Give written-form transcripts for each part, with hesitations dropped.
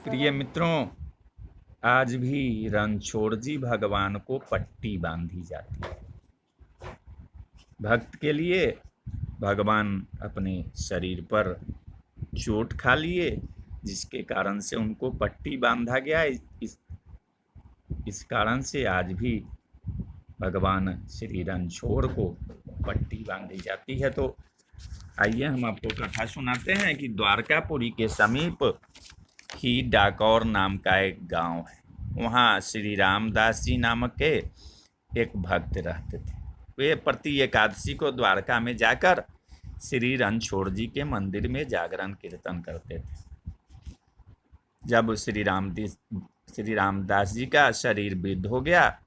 प्रिय मित्रों, आज भी रणछोड़ जी भगवान को पट्टी बांधी जाती है। भक्त के लिए भगवान अपने शरीर पर चोट खा लिए, जिसके कारण से उनको पट्टी बांधा गया। इस कारण से आज भी भगवान श्री रणछोड़ को पट्टी बांधी जाती है। तो आइए हम आपको कथा सुनाते हैं कि द्वारकापुरी के समीप ही डाकौर नाम का एक गांव है। वहाँ श्री रामदास जी नामक के एक भक्त रहते थे। वे प्रति एकादशी को द्वारका में जाकर श्री रणछोड़ जी के मंदिर में जागरण कीर्तन करते थे। जब श्री रामदास जी का शरीर वृद्ध हो गया,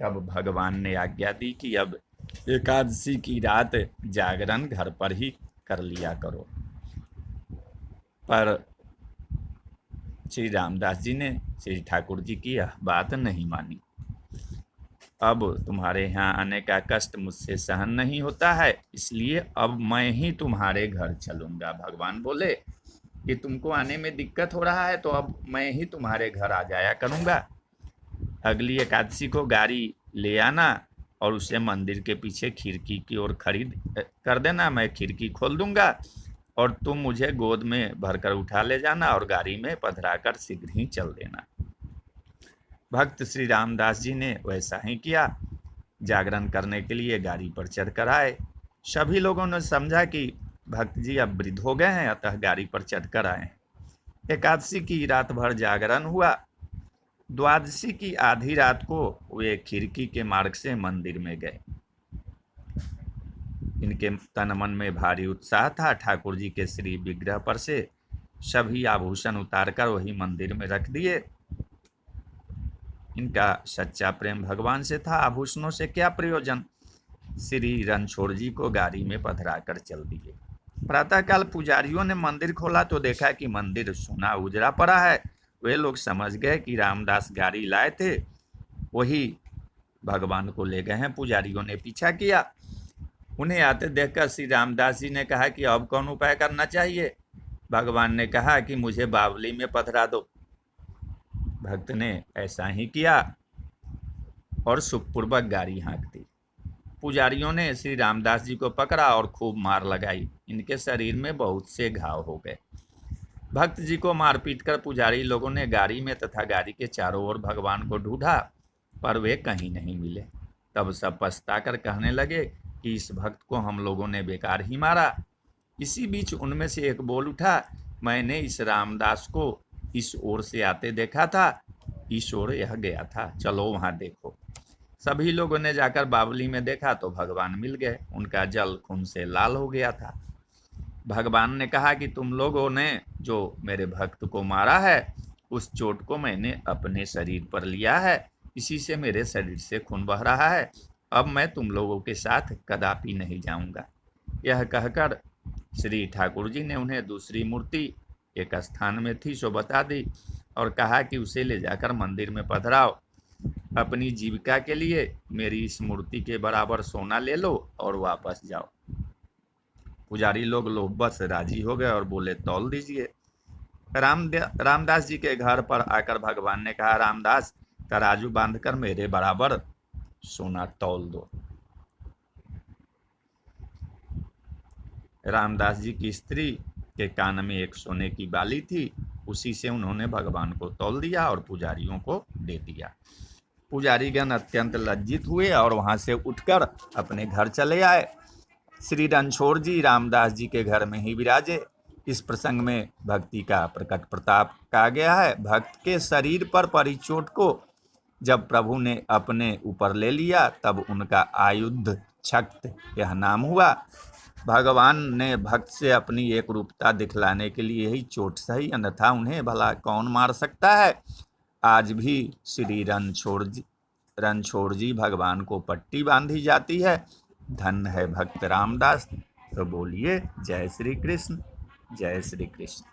तब भगवान ने आज्ञा दी कि अब एकादशी की रात जागरण घर पर ही कर लिया करो। पर श्री रामदास जी ने श्री ठाकुर जी की यह बात नहीं मानी। अब तुम्हारे यहाँ आने का कष्ट मुझसे सहन नहीं होता है, इसलिए अब मैं ही तुम्हारे घर चलूँगा। भगवान बोले कि तुमको आने में दिक्कत हो रहा है, तो अब मैं ही तुम्हारे घर आ जाया करूँगा। अगली एकादशी को गाड़ी ले आना और उसे मंदिर के पीछे खिड़की की ओर खड़ी कर देना। मैं खिड़की खोल दूँगा और तुम मुझे गोद में भरकर उठा ले जाना और गाड़ी में पधराकर शीघ्र ही चल देना। भक्त श्री रामदास जी ने वैसा ही किया। जागरण करने के लिए गाड़ी पर चढ़कर आए। सभी लोगों ने समझा कि भक्त जी अब वृद्ध हो गए हैं, अतः गाड़ी पर चढ़कर आए। एकादशी की रात भर जागरण हुआ। द्वादशी की आधी रात को वे खिड़की के मार्ग से मंदिर में गए। इनके तन मन में भारी उत्साह था। ठाकुर जी के श्री विग्रह पर से सभी आभूषण उतारकर वही मंदिर में रख दिए। इनका सच्चा प्रेम भगवान से था, आभूषणों से क्या प्रयोजन। श्री रणछोड़ जी को गाड़ी में पधराकर चल दिए। प्रातःकाल पुजारियों ने मंदिर खोला तो देखा कि मंदिर सूना उजड़ा पड़ा है। वे लोग समझ गए कि रामदास गाड़ी लाए थे, वही भगवान को ले गए हैं। पुजारियों ने पीछा किया। उन्हें आते देखकर श्री रामदास जी ने कहा कि अब कौन उपाय करना चाहिए। भगवान ने कहा कि मुझे बावली में पधरा दो। भक्त ने ऐसा ही किया और सुखपूर्वक गाड़ी हाँक दी। पुजारियों ने श्री रामदास जी को पकड़ा और खूब मार लगाई। इनके शरीर में बहुत से घाव हो गए। भक्त जी को मार पीट कर पुजारी लोगों ने गाड़ी में तथा गाड़ी के चारों ओर भगवान को ढूंढा, पर वे कहीं नहीं मिले। तब सब पछताकर कहने लगे कि इस भक्त को हम लोगों ने बेकार ही मारा। इसी बीच उनमें से एक बोल उठा, मैंने इस रामदास को इस ओर से आते देखा था, इस ओर यह गया था, चलो वहां देखो। सभी लोगों ने जाकर बावली में देखा तो भगवान मिल गए। उनका जल खून से लाल हो गया था। भगवान ने कहा कि तुम लोगों ने जो मेरे भक्त को मारा है, उस चोट को मैंने अपने शरीर पर लिया है, इसी से मेरे शरीर से खून बह रहा है। अब मैं तुम लोगों के साथ कदापि नहीं जाऊंगा। यह कहकर श्री ठाकुर जी ने उन्हें दूसरी मूर्ति एक स्थान में थी सो बता दी और कहा कि उसे ले जाकर मंदिर में पधराओ। अपनी जीविका के लिए मेरी इस मूर्ति के बराबर सोना ले लो और वापस जाओ। पुजारी लोग बस राजी हो गए और बोले तौल दीजिए। रामदास जी के घर पर आकर भगवान ने कहा, रामदास तराजू बांधकर मेरे बराबर सोना तौल दो। रामदास जी की स्त्री के कान में एक सोने की बाली थी, उसी से उन्होंने भगवान को तौल दिया और पुजारियों को दे दिया। पुजारीगण अत्यंत लज्जित हुए और वहां से उठकर अपने घर चले आए। श्री रणछोड़ जी रामदास जी के घर में ही विराजे। इस प्रसंग में भक्ति का प्रकट प्रताप कहा गया है। भक्त के शरीर पर पड़ी चोट को जब प्रभु ने अपने ऊपर ले लिया, तब उनका आयुध छक्त यह नाम हुआ। भगवान ने भक्त से अपनी एक रूपता दिखलाने के लिए ही चोट सही, अन्यथा उन्हें भला कौन मार सकता है। आज भी श्री रणछोड़ जी भगवान को पट्टी बांधी जाती है। धन्य है भक्त रामदास। तो बोलिए जय श्री कृष्ण, जय श्री कृष्ण।